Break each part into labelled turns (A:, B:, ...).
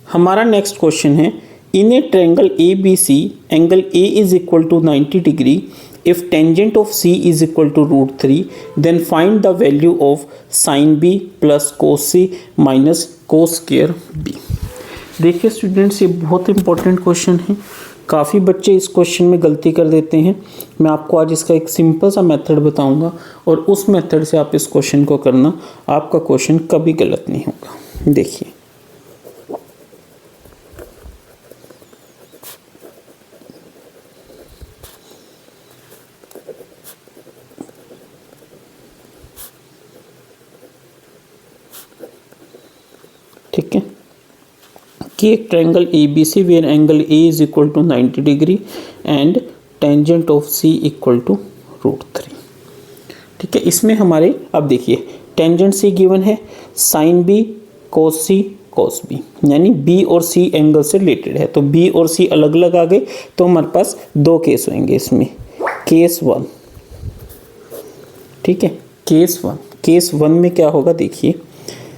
A: हमारा next question है, in a triangle A B C angle A is equal to 90 degree if tangent of C is equal to √3 then find the value of sine B plus cos C minus cos square B. देखिए students, ये बहुत important question है। काफ़ी बच्चे इस question में गलती कर देते हैं। मैं आपको आज इसका एक सिंपल सा मेथड बताऊंगा और उस मेथड से आप इस क्वेश्चन को करना, आपका क्वेश्चन कभी गलत नहीं होगा। देखिए, ठीक है, कि एक triangle A B C where angle A is equal to 90 degree and tangent of C equal to √3। ठीक है, इसमें हमारे अब देखिए टेंजेंट सी गिवन है, sine B cos C cos B, यानी बी और सी एंगल से रिलेटेड है। तो बी और सी अलग अलग आ गए तो हमारे पास दो केस होंगे इसमें। केस वन, ठीक है, केस वन में क्या होगा, देखिए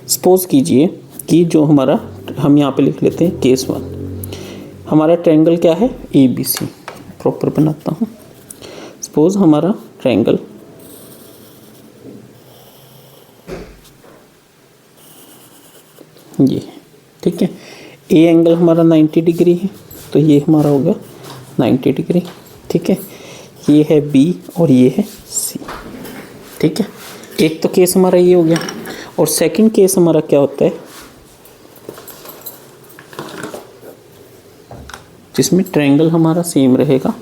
A: सपोज कीजिए कि जो हमारा, हम यहाँ पे लिख लेते हैं केस वन, हमारा ट्रायंगल क्या है ए बी सी, प्रॉपर बनाता हूँ। सपोज हमारा ट्रायंगल ये है, ठीक है, ए एंगल हमारा 90 डिग्री है, तो ये हमारा हो गया 90 डिग्री, ठीक है, ये है बी और ये है सी, ठीक है। एक तो केस हमारा ये हो गया, और सेकंड केस हमारा क्या होता है, जिसमें ट्रायंगल हमारा सेम रहेगा,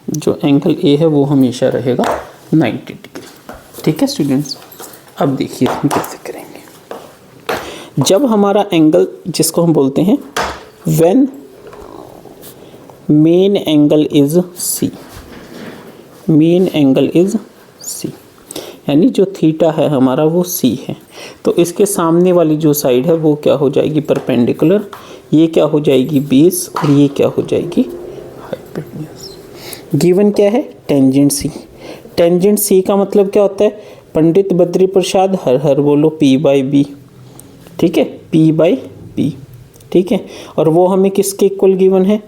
A: जो एंगल ए है वो हमेशा रहेगा 90 डिग्री। ठीक है स्टूडेंट्स, अब देखिए हम कैसे करेंगे। जब हमारा एंगल, जिसको हम बोलते हैं when main angle is C, main angle is C, यानी जो थीटा है हमारा वो सी है, तो इसके सामने वाली जो साइड है वो क्या हो जाएगी, परपेंडिकुलर, ये क्या हो जाएगी बेस, और ये क्या हो जाएगी हाइपोटेन्यूज। गिवन क्या है, टेंजेंट सी। टेंजेंट सी का मतलब क्या होता है, पंडित बद्री प्रसाद हर हर बोलो P/B, ठीक है, P/B, ठीक है, और वो हमें किसके इक्वल गिवन है,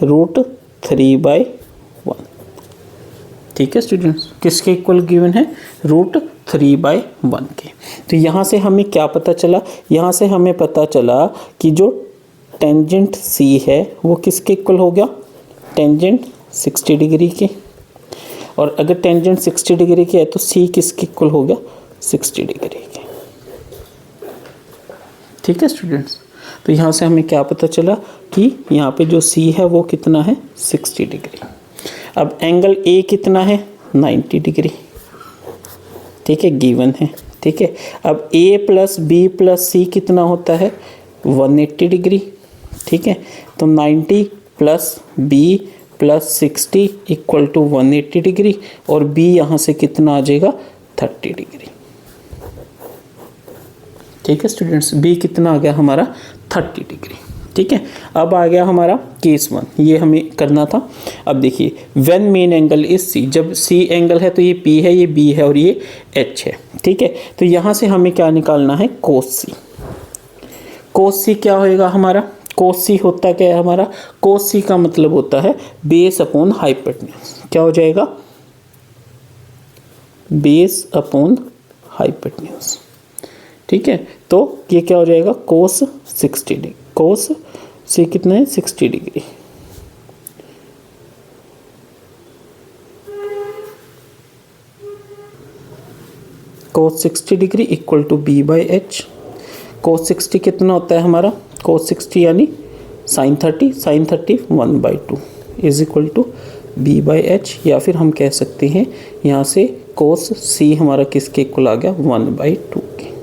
A: √3/1, ठीक है स्टूडेंट्स, किसके इक्वल गिवन है, √3/1 के। तो यहाँ से हमें क्या पता चला, यहाँ से हमें पता चला कि जो टेंजेंट सी है वो किसके इक्वल हो गया, टेंजेंट 60 डिग्री के, और अगर टेंजेंट 60 डिग्री के है तो सी किसके इक्वल हो गया, 60 डिग्री के। ठीक है स्टूडेंट्स, तो यहाँ से हमें क्या पता चला कि यहाँ पे जो सी है वो कितना है, 60 डिग्री। अब एंगल ए कितना है, 90 डिग्री, ठीक है, गिवन है, ठीक है। अब A plus B plus C कितना होता है, 180 डिग्री, ठीक है, तो 90 plus B plus 60 equal to 180 degree, और बी यहाँ से कितना आ जाएगा, 30 डिग्री। ठीक है स्टूडेंट्स, बी कितना आ गया हमारा, 30 डिग्री, ठीक है। अब आ गया हमारा केस वन, ये हमें करना था। अब देखिए when main angle is C, जब सी एंगल है तो ये पी है, ये बी है और ये एच है, ठीक है। तो यहाँ से हमें क्या निकालना है, कोस सी। कोस सी क्या होएगा हमारा, कोस सी होता क्या है हमारा, कोस सी का मतलब होता है बेस अपॉन हाइपोटेन्यूज। क्या हो जाएगा, बेस अपॉन हाइपोटेन्यूज, ठीक है। तो ये क्या हो जाएगा, कोस 60 डिग्री, कोस सी कितना है, 60 degree, cos 60 degree equal to B/H। Cos 60 कितना होता है हमारा, कोस 60 यानी sine 30, sine 30 1/2 is equal to B/H, या फिर हम कह सकते हैं यहाँ से कोस सी हमारा किसके इक्वल आ गया, 1/2 के।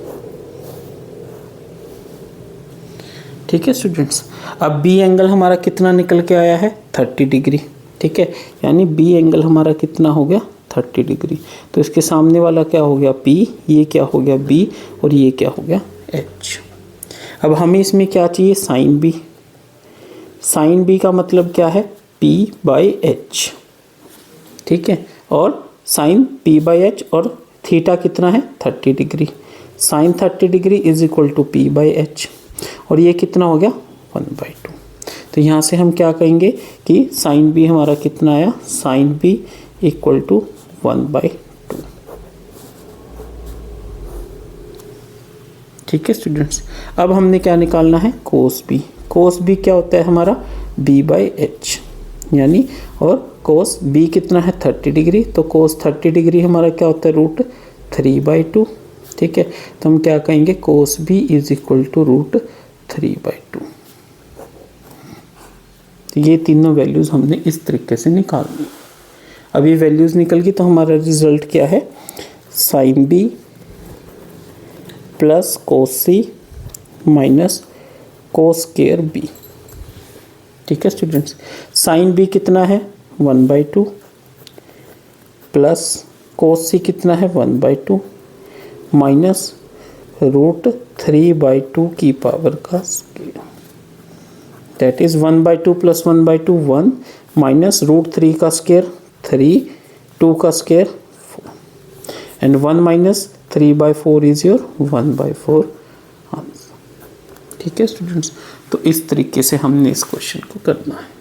A: ठीक है स्टूडेंट्स, अब बी एंगल हमारा कितना निकल के आया है, 30 डिग्री, ठीक है, यानी बी एंगल हमारा कितना हो गया, 30 डिग्री। तो इसके सामने वाला क्या हो गया, P, ये क्या हो गया B, और ये क्या हो गया H। अब हमें इसमें क्या चाहिए, साइन B। साइन B का मतलब क्या है, P/H, ठीक है। और साइन पी बाई एच और थीटा कितना है 30 degree, sine 30 degree is equal to P by H, और ये कितना हो गया 1/2। तो यहाँ से हम क्या कहेंगे कि साइन बी हमारा कितना आया, साइन बी इक्वल टू 1/2। ठीक है स्टूडेंट्स। अब हमने क्या निकालना है, कोस बी। कोस बी क्या होता है हमारा बी बाई एच, यानी और कोस बी कितना है 30 डिग्री, तो कोस 30 डिग्री हमारा क्या होता है √3/2। ठीक है, तो हम क्या कहेंगे cos B is equal to √3/2। तो ये तीनों वैल्यूज़ हमने इस तरीके से निकालनी। अब ये वैल्यूज़ निकल गई तो हमारा रिजल्ट क्या है, sine B plus cos C minus cos square B. ठीक है स्टूडेंट्स, साइन बी कितना है 1/2 प्लस कोस सी कितना है 1/2 माइनस √3/2 की पावर का square, that is 1/2 plus 1/2 1 minus √3 का स्क्वायर 3, 2 का square 4, and 1 minus 3/4 is your 1/4 answer. ठीक है स्टूडेंट्स, तो इस तरीके से हमने इस क्वेश्चन को करना है।